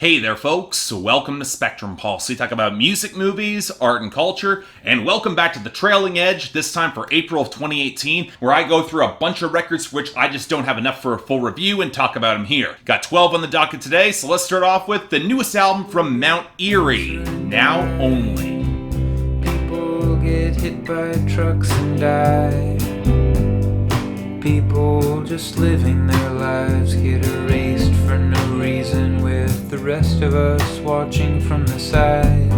Hey there folks, welcome to Spectrum Pulse. We talk about music, movies, art and culture, and welcome back to The Trailing Edge, this time for April of 2018, where I go through a bunch of records for which I just don't have enough for a full review and talk about them here. Got 12 on the docket today, so let's start off with the newest album from Mount Eerie, Now Only. People get hit by trucks and die. People just living their lives get erased for no reason, with the rest of us watching from the side.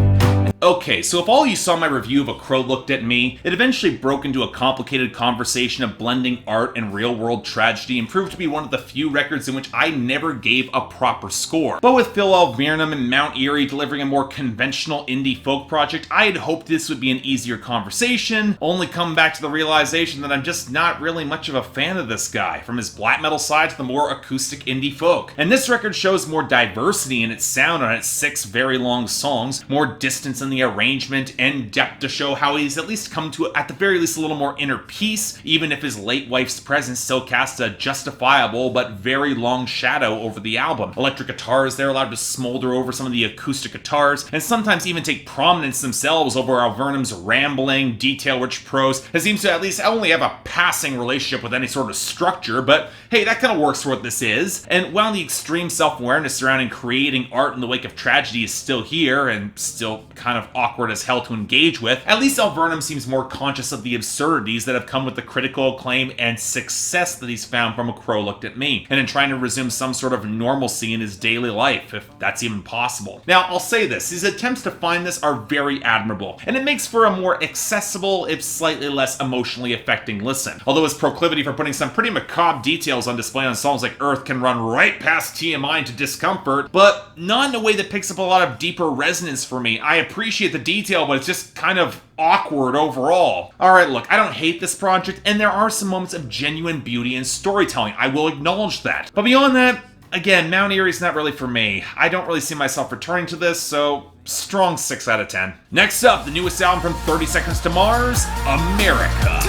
Okay, so if all you saw my review of A Crow Looked at Me, it eventually broke into a complicated conversation of blending art and real-world tragedy and proved to be one of the few records in which I never gave a proper score. But with Phil Aldean and Mount Eerie delivering a more conventional indie folk project, I had hoped this would be an easier conversation, only come back to the realization that I'm just not really much of a fan of this guy, from his black metal side to the more acoustic indie folk. And this record shows more diversity in its sound on its 6 very long songs, more distance in the arrangement, and depth to show how he's at least come to, at the very least, a little more inner peace, even if his late wife's presence still casts a justifiable but very long shadow over the album. Electric guitars, they're allowed to smolder over some of the acoustic guitars, and sometimes even take prominence themselves over Alvernum's rambling, detail-rich prose that seems to at least only have a passing relationship with any sort of structure, but hey, that kind of works for what this is. And while the extreme self-awareness surrounding creating art in the wake of tragedy is still here, and still kind of awkward as hell to engage with, at least Alvernum seems more conscious of the absurdities that have come with the critical acclaim and success that he's found from A Crow Looked at Me, and in trying to resume some sort of normalcy in his daily life, if that's even possible. Now, I'll say this, his attempts to find this are very admirable, and it makes for a more accessible, if slightly less emotionally affecting listen. Although his proclivity for putting some pretty macabre details on display on songs like Earth can run right past TMI into discomfort, but not in a way that picks up a lot of deeper resonance for me. I appreciate the detail, but it's just kind of awkward overall. Alright, look, I don't hate this project, and there are some moments of genuine beauty and storytelling. I will acknowledge that. But beyond that, again, Mount Eerie's not really for me. I don't really see myself returning to this, so strong 6 out of 10. Next up, the newest album from 30 Seconds to Mars, America.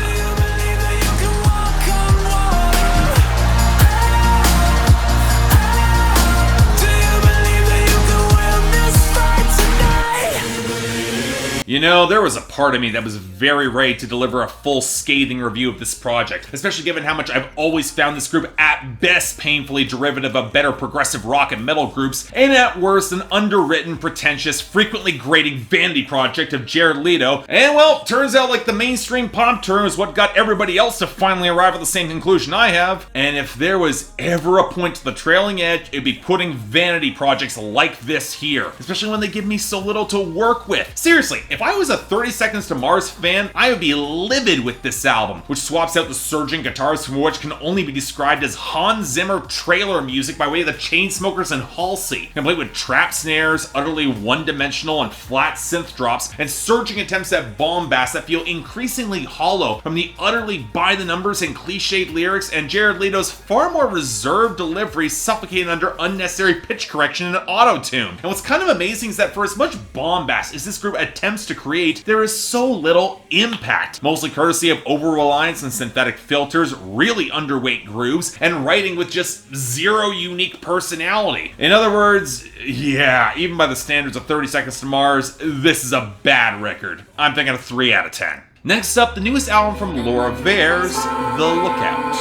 You know, there was a part of me that was very ready to deliver a full scathing review of this project, especially given how much I've always found this group at best painfully derivative of better progressive rock and metal groups, and at worst an underwritten, pretentious, frequently grating vanity project of Jared Leto, and well, turns out like the mainstream pop term is what got everybody else to finally arrive at the same conclusion I have, and if there was ever a point to the trailing edge, it'd be putting vanity projects like this here, especially when they give me so little to work with. Seriously, if I was a 30 Seconds to Mars fan, I would be livid with this album, which swaps out the surging guitars from which can only be described as Hans Zimmer trailer music by way of the Chainsmokers and Halsey, complete with trap snares, utterly one-dimensional and flat synth drops, and surging attempts at bombast that feel increasingly hollow from the utterly by-the-numbers and cliched lyrics and Jared Leto's far more reserved delivery suffocating under unnecessary pitch correction and auto-tune. And what's kind of amazing is that for as much bombast as this group attempts to create, there is so little impact, mostly courtesy of over-reliance on synthetic filters, really underweight grooves, and writing with just zero unique personality. In other words, yeah, even by the standards of 30 Seconds to Mars, this is a bad record. I'm thinking a 3 out of 10. Next up, the newest album from Veirs, The Lookout.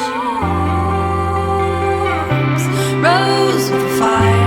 Rose with fire.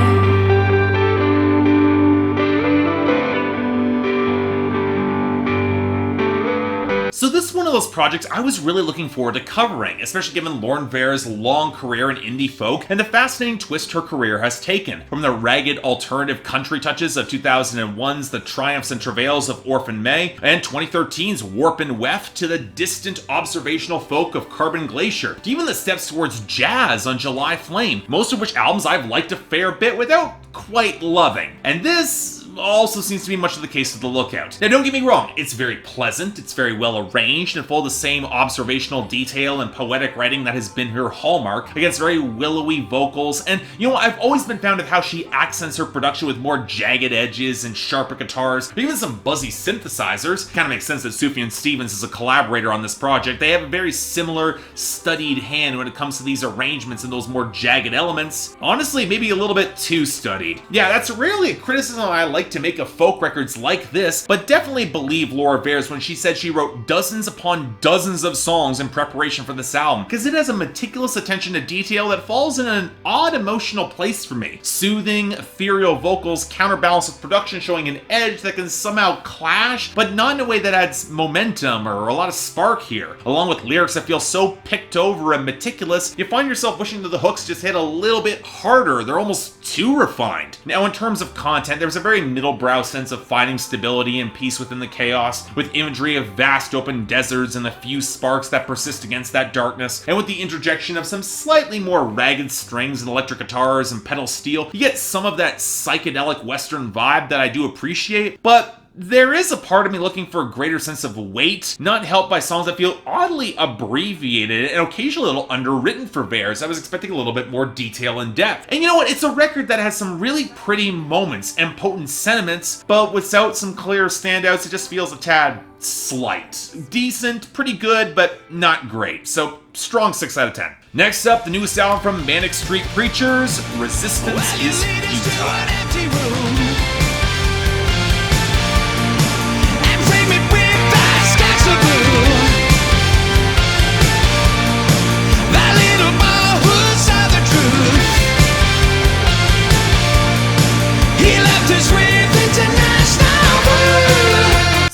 So this is one of those projects I was really looking forward to covering, especially given Lauren Veirs' long career in indie folk and the fascinating twist her career has taken. From the ragged alternative country touches of 2001's The Triumphs and Travails of Orphan May and 2013's Warp and Weft to the distant observational folk of Carbon Glacier, to even the steps towards jazz on July Flame, most of which albums I've liked a fair bit without quite loving. And this, also seems to be much of the case with The Lookout. Now don't get me wrong, it's very pleasant, it's very well arranged, and full of the same observational detail and poetic writing that has been her hallmark, against very willowy vocals, and you know, I've always been fond of how she accents her production with more jagged edges and sharper guitars, but even some buzzy synthesizers. Kind of makes sense that Sufjan Stevens is a collaborator on this project. They have a very similar, studied hand when it comes to these arrangements and those more jagged elements. Honestly, maybe a little bit too studied. Yeah, that's rarely a criticism I like to make of folk records like this, but definitely believe Laura Veirs when she said she wrote dozens upon dozens of songs in preparation for this album, because it has a meticulous attention to detail that falls in an odd emotional place for me. Soothing, ethereal vocals counterbalanced with production showing an edge that can somehow clash, but not in a way that adds momentum or a lot of spark here. Along with lyrics that feel so picked over and meticulous, you find yourself wishing that the hooks just hit a little bit harder. They're almost too refined. Now, in terms of content, there's a very middle-brow sense of finding stability and peace within the chaos, with imagery of vast open deserts and the few sparks that persist against that darkness, and with the interjection of some slightly more ragged strings and electric guitars and pedal steel, you get some of that psychedelic western vibe that I do appreciate, but there is a part of me looking for a greater sense of weight, not helped by songs that feel oddly abbreviated and occasionally a little underwritten for Veirs. I was expecting a little bit more detail and depth. And you know what? It's a record that has some really pretty moments and potent sentiments, but without some clear standouts, it just feels a tad slight. Decent, pretty good, but not great. So, strong 6 out of 10. Next up, the newest album from Manic Street Preachers, Resistance is Futile.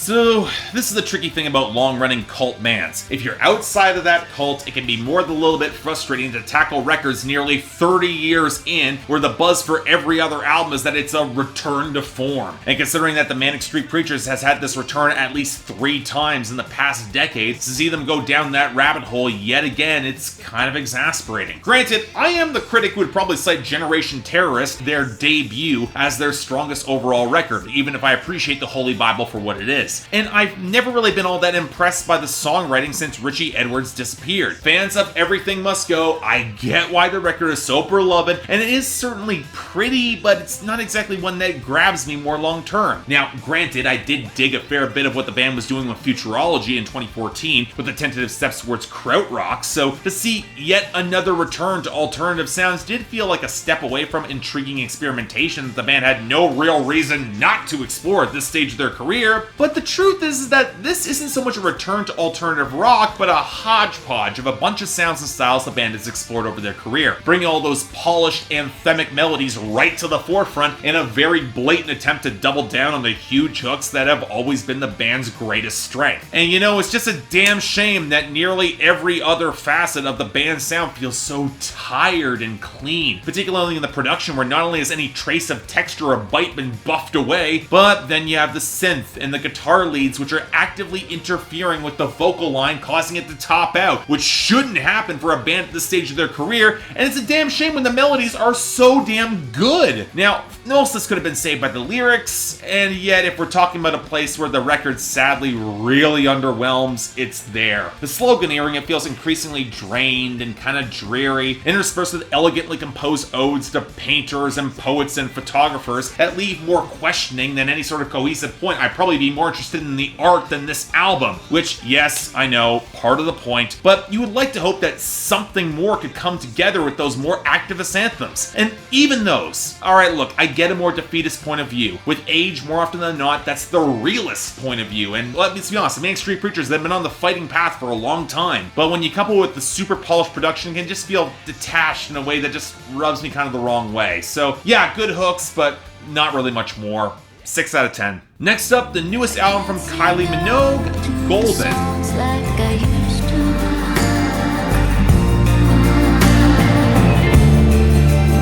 So, this is the tricky thing about long-running cult bands. If you're outside of that cult, it can be more than a little bit frustrating to tackle records nearly 30 years in, where the buzz for every other album is that it's a return to form. And considering that the Manic Street Preachers has had this return at least 3 times in the past decade, to see them go down that rabbit hole yet again, it's kind of exasperating. Granted, I am the critic who would probably cite Generation Terrorist, their debut, as their strongest overall record, even if I appreciate the Holy Bible for what it is. And I've never really been all that impressed by the songwriting since Richie Edwards disappeared. Fans of Everything Must Go, I get why the record is so beloved, and it is certainly pretty, but it's not exactly one that grabs me more long term. Now, granted, I did dig a fair bit of what the band was doing with Futurology in 2014, with the tentative steps towards krautrock, so to see yet another return to alternative sounds did feel like a step away from intriguing experimentation that the band had no real reason not to explore at this stage of their career. But the truth is that this isn't so much a return to alternative rock, but a hodgepodge of a bunch of sounds and styles the band has explored over their career, bringing all those polished anthemic melodies right to the forefront in a very blatant attempt to double down on the huge hooks that have always been the band's greatest strength. And you know, it's just a damn shame that nearly every other facet of the band's sound feels so tired and clean, particularly in the production, where not only has any trace of texture or bite been buffed away, but then you have the synth and the guitar leads which are actively interfering with the vocal line, causing it to top out, which shouldn't happen for a band at this stage of their career, and it's a damn shame when the melodies are so damn good. Now, most of this could have been saved by the lyrics, and yet if we're talking about a place where the record sadly really underwhelms, it's there. The sloganeering, it feels increasingly drained and kind of dreary, interspersed with elegantly composed odes to painters and poets and photographers that leave more questioning than any sort of cohesive point. I'd probably be more interested in the art than this album, which, yes, I know, part of the point, but you would like to hope that something more could come together with those more activist anthems. And even those, alright, look, I get a more defeatist point of view. With age, more often than not, that's the realist point of view, and let's be honest, the Manic Street Preachers, they've been on the fighting path for a long time, but when you couple with the super polished production, it can just feel detached in a way that just rubs me kind of the wrong way. So yeah, good hooks, but not really much more. 6 out of 10. Next up, the newest album from Kylie Minogue, Golden.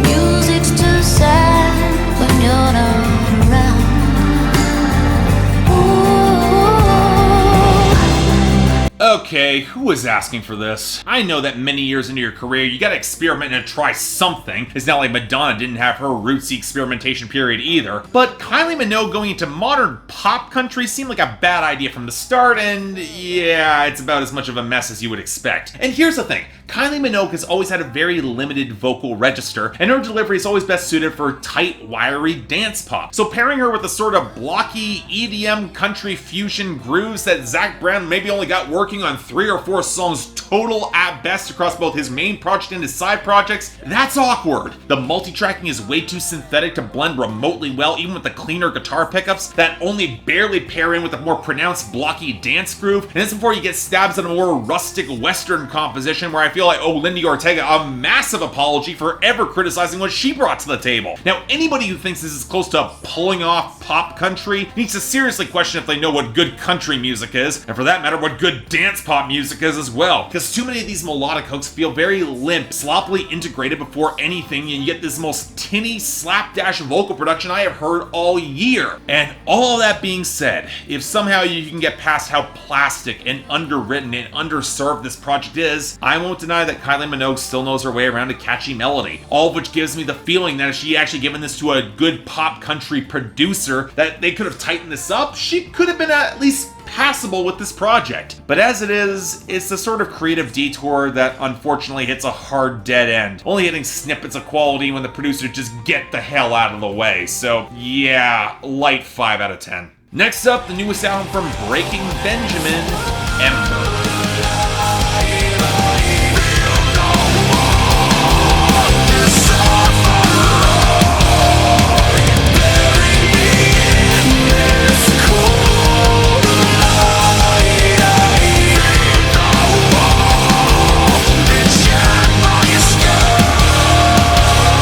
Music's too sad when you're not around. Okay, who was asking for this? I know that many years into your career, you gotta experiment and try something. It's not like Madonna didn't have her rootsy experimentation period either. But Kylie Minogue going into modern pop country seemed like a bad idea from the start, and yeah, it's about as much of a mess as you would expect. And here's the thing, Kylie Minogue has always had a very limited vocal register, and her delivery is always best suited for tight, wiry dance pop. So pairing her with the sort of blocky EDM country fusion grooves that Zach Brown maybe only got working on 3 or 4 songs total at best across both his main project and his side projects, that's awkward. The multi-tracking is way too synthetic to blend remotely well, even with the cleaner guitar pickups that only barely pair in with a more pronounced blocky dance groove. And this before you get stabs at a more rustic western composition where I feel like owe Lindy Ortega a massive apology for ever criticizing what she brought to the table. Now, anybody who thinks this is close to pulling off pop country needs to seriously question if they know what good country music is, and for that matter, what good dance pop music is as well. Because too many of these melodic hooks feel very limp, sloppily integrated before anything, and you get this most tinny, slapdash vocal production I have heard all year. And all that being said, if somehow you can get past how plastic and underwritten and underserved this project is, I won't deny that Kylie Minogue still knows her way around a catchy melody. All of which gives me the feeling that if she actually given this to a good pop country producer, that they could have tightened this up, she could have been at least passable with this project. But as it is, it's the sort of creative detour that unfortunately hits a hard dead end, only hitting snippets of quality when the producers just get the hell out of the way. So yeah, light 5 out of 10. Next up, the newest album from Breaking Benjamin, Ember.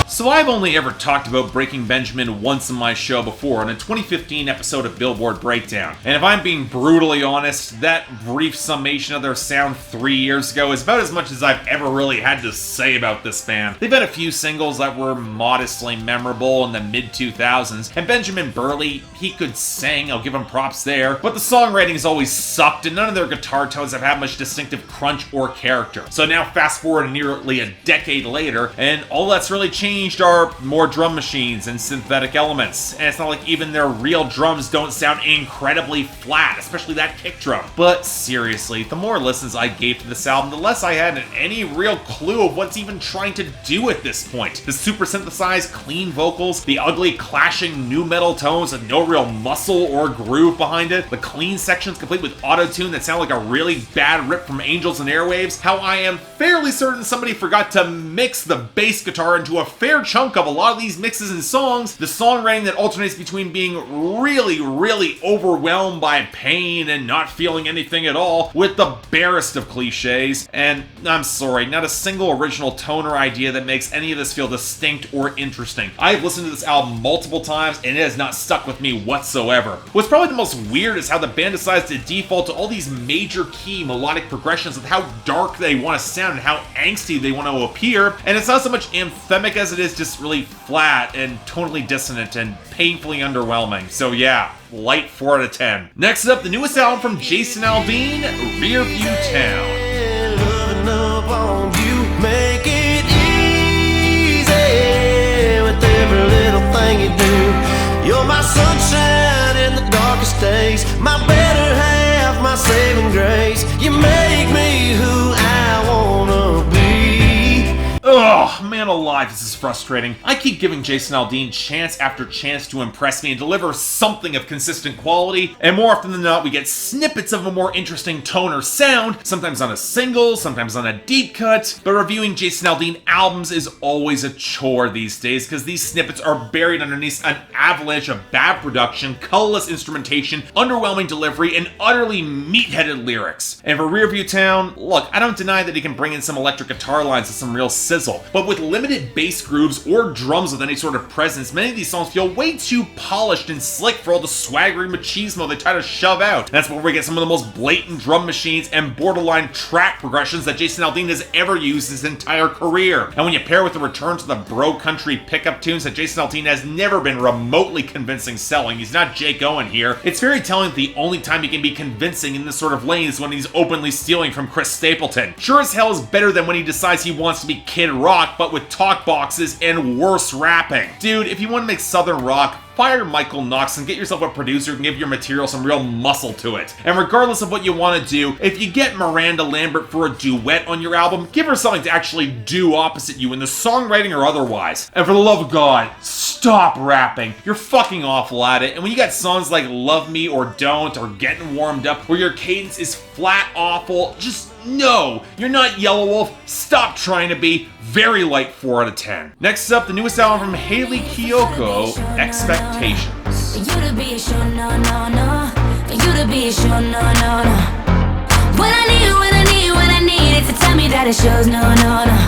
So I've only ever talked about Breaking Benjamin once in my show before, in a 2015 episode of Billboard Breakdown. And if I'm being brutally honest, that brief summation of their sound 3 years ago is about as much as I've ever really had to say about this band. They've had a few singles that were modestly memorable in the mid-2000s, and Benjamin Burley, he could sing, I'll give him props there, but the songwriting's always sucked, and none of their guitar tones have had much distinctive crunch or character. So now fast forward nearly a decade later, and all that's really changed are more drum machines and synthetic elements. And it's not like even their real drums don't sound incredibly flat, especially that kick drum. But seriously, the more listens I gave to this album, the less I had any real clue of what's even trying to do at this point. The super synthesized, clean vocals, the ugly clashing nu metal tones with no real muscle or groove behind it, the clean sections complete with auto-tune that sound like a really bad rip from Angels and Airwaves, how I am fairly certain somebody forgot to mix the bass guitar into a fair chunk of a lot of these mixes and songs, the songwriting that alternates between being really overwhelmed by pain and not feeling anything at all, with the barest of cliches, and I'm sorry, not a single original tone or idea that makes any of this feel distinct or interesting. I've listened to this album multiple times and it has not stuck with me whatsoever. What's probably the most weird is how the band decides to default to all these major key melodic progressions with how dark they want to sound and how angsty they want to appear, and it's not so much anthemic as it is just really flat and tonally dissonant and painfully underwhelming. So yeah, light 4 out of 10. Next up, the newest album from Jason Aldean, Rearview Town. Loving up on you, make it easy with every little thing you do. You're my sunshine in the darkest days, my better half, my saving grace. You make me who I wanna be. Ugh, man alive, this is frustrating. I keep giving Jason Aldean chance after chance to impress me and deliver something of consistent quality, and more often than not, we get snippets of a more interesting tone or sound, sometimes on a single, sometimes on a deep cut, but reviewing Jason Aldean albums is always a chore these days, because these snippets are buried underneath an avalanche of bad production, colorless instrumentation, underwhelming delivery, and utterly meat-headed lyrics. And for Rearview Town, look, I don't deny that he can bring in some electric guitar lines and some real sizzle, but with limited bass grooves or drums with any sort of presence, many of these songs feel way too polished and slick for all the swaggery machismo they try to shove out. And that's where we get some of the most blatant drum machines and borderline track progressions that Jason Aldean has ever used his entire career. And when you pair with the return to the bro country pickup tunes that Jason Aldean has never been remotely convincing selling, he's not Jake Owen here, it's very telling that the only time he can be convincing in this sort of lane is when he's openly stealing from Chris Stapleton. Sure as hell is better than when he decides he wants to be Kid Rock, but with talk boxes and worse rapping. Dude, if you want to make Southern rock, fire Michael Knox and get yourself a producer who can give your material some real muscle to it. And regardless of what you want to do, if you get Miranda Lambert for a duet on your album, give her something to actually do opposite you in the songwriting or otherwise. And for the love of God, stop rapping. You're fucking awful at it. And when you got songs like Love Me or Don't or Getting Warmed Up where your cadence is flat awful, just no, you're not Yellow Wolf. Stop trying to be. Very light 4 out of 10. Next up, the newest album from Hayley Kiyoko, Expectations. For you to be a sure, no, no, no. For you to be a sure, no, no, no. When I need it to tell me that it shows, no, no, no.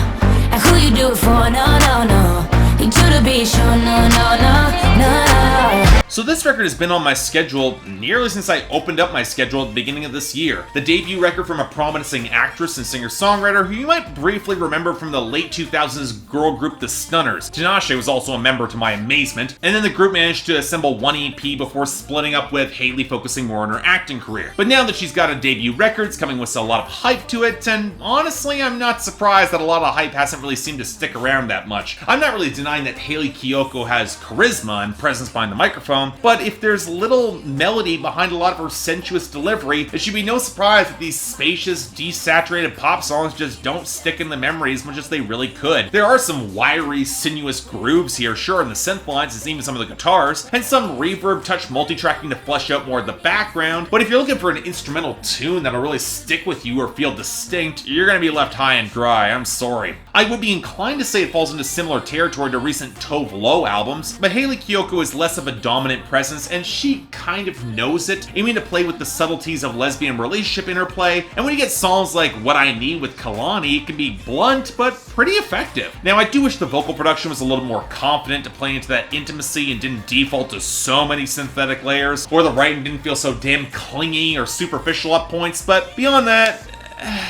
And who you do it for, no, no, no. For you to be a sure, no, no, no, no. So this record has been on my schedule nearly since I opened up my schedule at the beginning of this year. The debut record from a promising actress and singer-songwriter who you might briefly remember from the late 2000s girl group The Stunners. Tinashe was also a member to my amazement, and then the group managed to assemble one EP before splitting up with Hayley focusing more on her acting career. But now that she's got a debut record, it's coming with a lot of hype to it, and honestly I'm not surprised that a lot of hype hasn't really seemed to stick around that much. I'm not really denying that Hayley Kiyoko has charisma and presence behind the microphone, but if there's little melody behind a lot of her sensuous delivery, it should be no surprise that these spacious, desaturated pop songs just don't stick in the memory as much as they really could. There are some wiry, sinuous grooves here, sure, in the synth lines and even some of the guitars, and some reverb touch multi-tracking to flesh out more of the background, but if you're looking for an instrumental tune that'll really stick with you or feel distinct, you're gonna be left high and dry, I'm sorry. I would be inclined to say it falls into similar territory to recent Tove Lo albums, but Hayley Kiyoko is less of a dominant presence, and she kind of knows it, aiming to play with the subtleties of lesbian relationship interplay, and when you get songs like What I Need with Kalani, it can be blunt, but pretty effective. Now, I do wish the vocal production was a little more confident to play into that intimacy and didn't default to so many synthetic layers, or the writing didn't feel so damn clingy or superficial at points, but beyond that,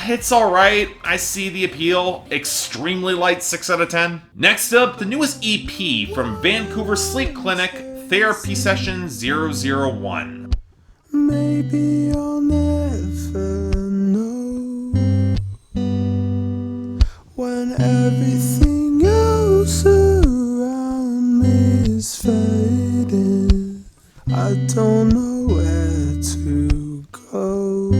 it's alright. I see the appeal. Extremely light 6 out of 10. Next up, the newest EP from Vancouver Sleep Clinic, Therapy Session 001. Maybe I'll never know when everything else around me is fading. I don't know where to go.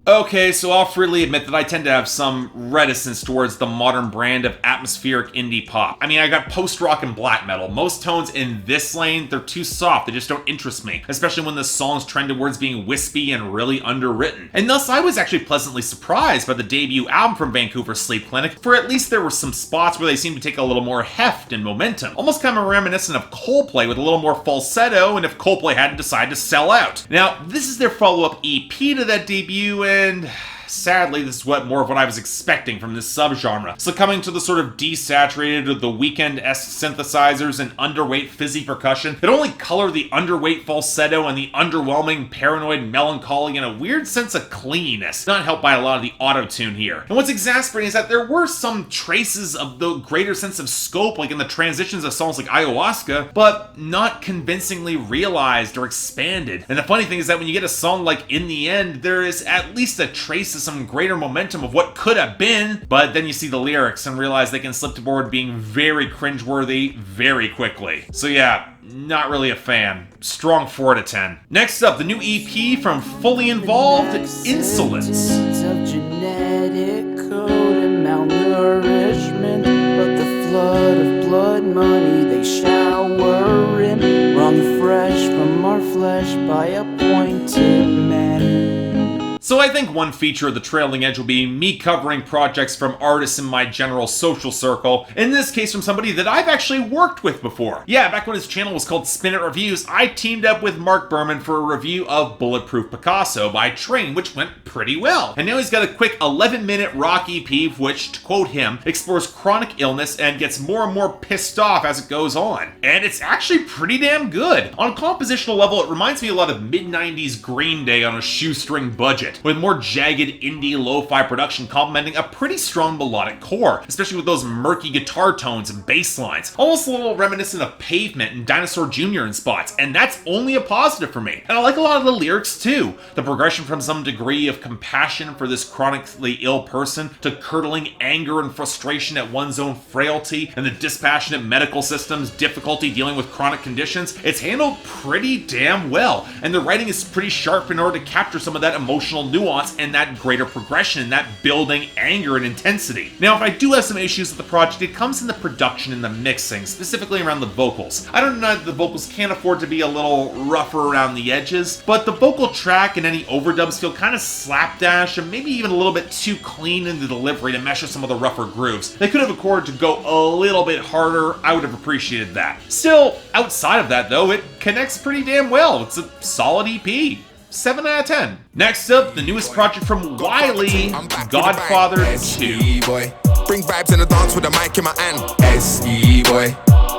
Okay, so I'll freely admit that I tend to have some reticence towards the modern brand of atmospheric indie pop. I mean, I got post-rock and black metal. Most tones in this lane, they're too soft, they just don't interest me, especially when the songs trend towards being wispy and really underwritten. And thus, I was actually pleasantly surprised by the debut album from Vancouver Sleep Clinic, for at least there were some spots where they seemed to take a little more heft and momentum. Almost kind of reminiscent of Coldplay with a little more falsetto, and if Coldplay hadn't decided to sell out. Now, this is their follow-up EP to that debut, and sadly, this is more of what I was expecting from this subgenre. Succumbing to the sort of desaturated, the Weeknd-esque synthesizers and underweight fizzy percussion that only color the underweight falsetto and the underwhelming paranoid melancholy and a weird sense of cleanliness, not helped by a lot of the auto-tune here. And what's exasperating is that there were some traces of the greater sense of scope, like in the transitions of songs like Ayahuasca, but not convincingly realized or expanded. And the funny thing is that when you get a song like In the End, there is at least a trace of some greater momentum of what could have been, but then you see the lyrics and realize they can slip to board being very cringeworthy very quickly. So yeah, not really a fan. Strong 4 out of 10. Next up, the new EP from Fully Involved, Insolence. Of genetic code and malnourishment, but the flood of blood money they shower in, wrung fresh from our flesh by appointed men. So I think one feature of the Trailing Edge will be me covering projects from artists in my general social circle, in this case from somebody that I've actually worked with before. Yeah, back when his channel was called Spin It Reviews, I teamed up with Mark Berman for a review of Bulletproof Picasso by Train, which went pretty well. And now he's got a quick 11-minute rock EP, which, to quote him, explores chronic illness and gets more and more pissed off as it goes on. And it's actually pretty damn good. On a compositional level, it reminds me a lot of mid-90s Green Day on a shoestring budget, with more jagged indie lo-fi production complementing a pretty strong melodic core, especially with those murky guitar tones and bass lines. Almost a little reminiscent of Pavement and Dinosaur Jr. in spots, and that's only a positive for me. And I like a lot of the lyrics too. The progression from some degree of compassion for this chronically ill person to curdling anger and frustration at one's own frailty and the dispassionate medical system's difficulty dealing with chronic conditions, it's handled pretty damn well. And the writing is pretty sharp in order to capture some of that emotional nuance and that greater progression and that building anger and intensity. Now, if I do have some issues with the project, it comes in the production and the mixing, specifically around the vocals. I don't know that the vocals can't afford to be a little rougher around the edges, but the vocal track and any overdubs feel kind of slapdash and maybe even a little bit too clean in the delivery to mesh with some of the rougher grooves. They could have afforded to go a little bit harder. I would have appreciated that. Still, outside of that though, it connects pretty damn well. It's a solid EP. 7 out of 10. Next up, the newest project from Wiley, Godfather 2. Boy. Bring vibes in the dance with a mic in my hand. SE boy.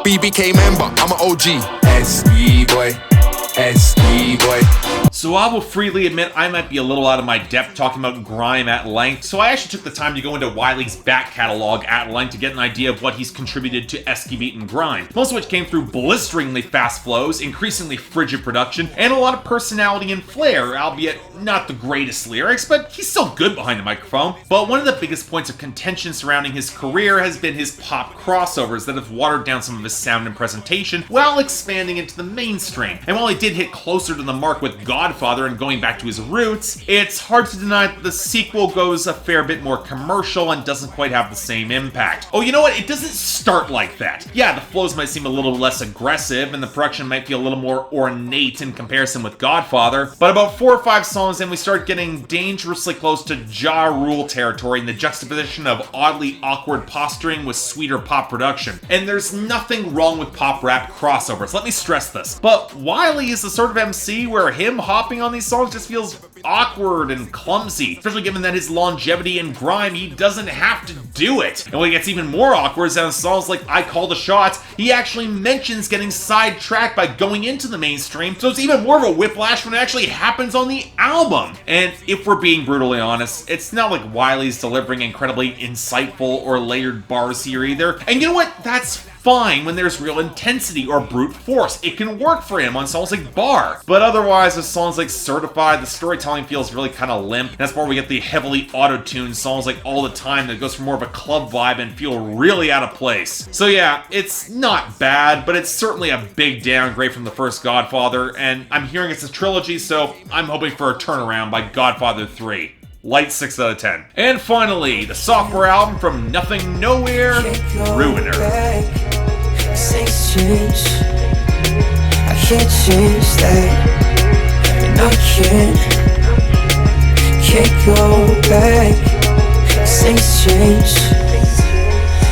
BBK member, I'm an OG. SE boy. SE boy. So I will freely admit I might be a little out of my depth talking about grime at length, so I actually took the time to go into Wiley's back catalog at length to get an idea of what he's contributed to Esky Beat and Grime, most of which came through blisteringly fast flows, increasingly frigid production, and a lot of personality and flair, albeit not the greatest lyrics, but he's still good behind the microphone. But one of the biggest points of contention surrounding his career has been his pop crossovers that have watered down some of his sound and presentation while expanding into the mainstream. And while he did hit closer to the mark with Godfather and going back to his roots, it's hard to deny that the sequel goes a fair bit more commercial and doesn't quite have the same impact. Oh, you know what? It doesn't start like that. Yeah, the flows might seem a little less aggressive and the production might feel a little more ornate in comparison with Godfather, but about 4 or 5 songs in we start getting dangerously close to Ja Rule territory in the juxtaposition of oddly awkward posturing with sweeter pop production. And there's nothing wrong with pop rap crossovers, let me stress this, but Wiley is the sort of MC where him hopping on these songs just feels awkward and clumsy, especially given that his longevity in grime, he doesn't have to do it. And what gets even more awkward is on songs like I Call the Shots, he actually mentions getting sidetracked by going into the mainstream, so it's even more of a whiplash when it actually happens on the album. And if we're being brutally honest, it's not like Wiley's delivering incredibly insightful or layered bars here either. And you know what? That's fine when there's real intensity or brute force. It can work for him on songs like Bar. But otherwise, with songs like Certified, the storytelling feels really kind of limp. That's where we get the heavily auto-tuned songs like All the Time that goes for more of a club vibe and feel really out of place. So yeah, it's not bad, but it's certainly a big downgrade from the first Godfather, and I'm hearing it's a trilogy, so I'm hoping for a turnaround by Godfather 3. Light 6 out of 10. And finally, the sophomore album from Nothing Nowhere, Ruiner. Things change, I can't change that, and I can't go back. Things change,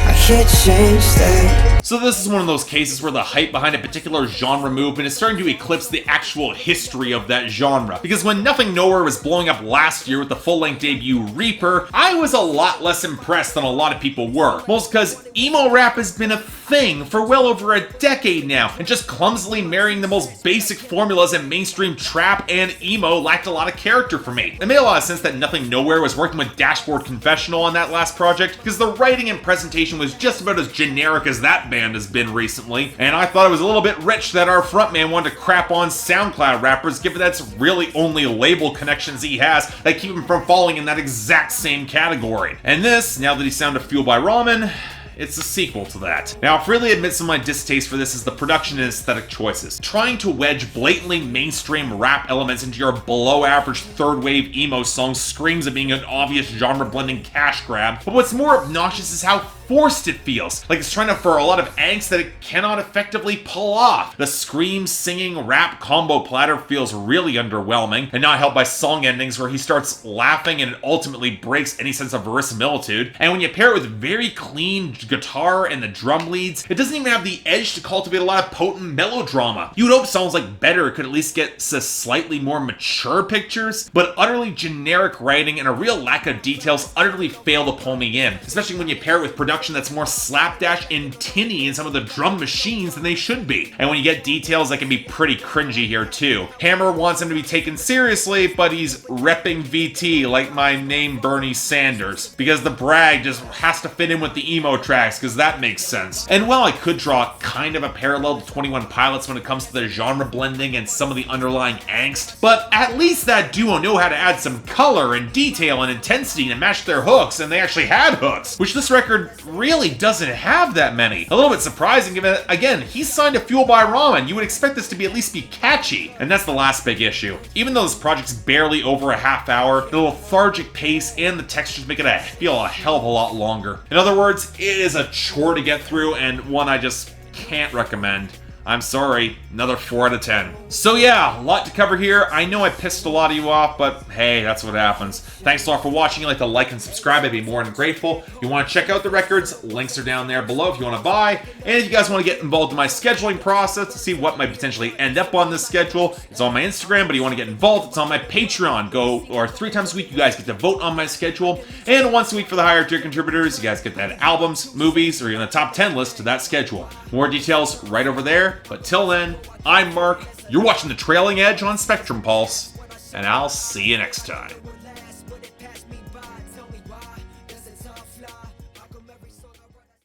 I can't change that. So this is one of those cases where the hype behind a particular genre movement is starting to eclipse the actual history of that genre. Because when Nothing Nowhere was blowing up last year with the full-length debut Reaper, I was a lot less impressed than a lot of people were. Most because emo rap has been a thing for well over a decade now, and just clumsily marrying the most basic formulas in mainstream trap and emo lacked a lot of character for me. It made a lot of sense that Nothing Nowhere was working with Dashboard Confessional on that last project, because the writing and presentation was just about as generic as that band has been recently, and I thought it was a little bit rich that our frontman wanted to crap on SoundCloud rappers, given that's really only label connections he has that keep him from falling in that exact same category. And this, now that he's sounded fueled by ramen, it's a sequel to that. Now, I'll freely admit some of my distaste for this is the production and aesthetic choices. Trying to wedge blatantly mainstream rap elements into your below-average third-wave emo song screams of being an obvious genre-blending cash grab, but what's more obnoxious is how forced it feels, like it's trying to for a lot of angst that it cannot effectively pull off. The scream, singing, rap combo platter feels really underwhelming, and not helped by song endings where he starts laughing and it ultimately breaks any sense of verisimilitude. And when you pair it with very clean guitar and the drum leads, it doesn't even have the edge to cultivate a lot of potent melodrama. You would hope songs like Better could at least get slightly more mature pictures, but utterly generic writing and a real lack of details utterly fail to pull me in, especially when you pair it with production that's more slapdash and tinny in some of the drum machines than they should be. And when you get details that can be pretty cringy here too. Hammer wants him to be taken seriously, but he's repping VT like my name Bernie Sanders, because the brag just has to fit in with the emo tracks, because that makes sense. And while I could draw kind of a parallel to 21 Pilots when it comes to the genre blending and some of the underlying angst, but at least that duo know how to add some color and detail and intensity to match their hooks, and they actually had hooks, which this record really doesn't have that many. A little bit surprising given that, again, he's signed to Fuel by Ramen. You would expect this to be at least be catchy, and that's the last big issue. Even though this project's barely over a half hour, the lethargic pace and the textures make it feel a hell of a lot longer. In other words, it is a chore to get through and one I just can't recommend. I'm sorry, another 4 out of 10. So yeah, a lot to cover here. I know I pissed a lot of you off, but hey, that's what happens. Thanks a lot for watching. If you'd like to like and subscribe, I'd be more than grateful. If you want to check out the records, links are down there below if you want to buy. And if you guys want to get involved in my scheduling process to see what might potentially end up on this schedule, it's on my Instagram, but if you want to get involved, it's on my Patreon. Or 3 times a week, you guys get to vote on my schedule. And once a week for the higher tier contributors, you guys get to add albums, movies, or even the top 10 list to that schedule. More details right over there. But till then, I'm Mark, you're watching The Trailing Edge on Spectrum Pulse, and I'll see you next time.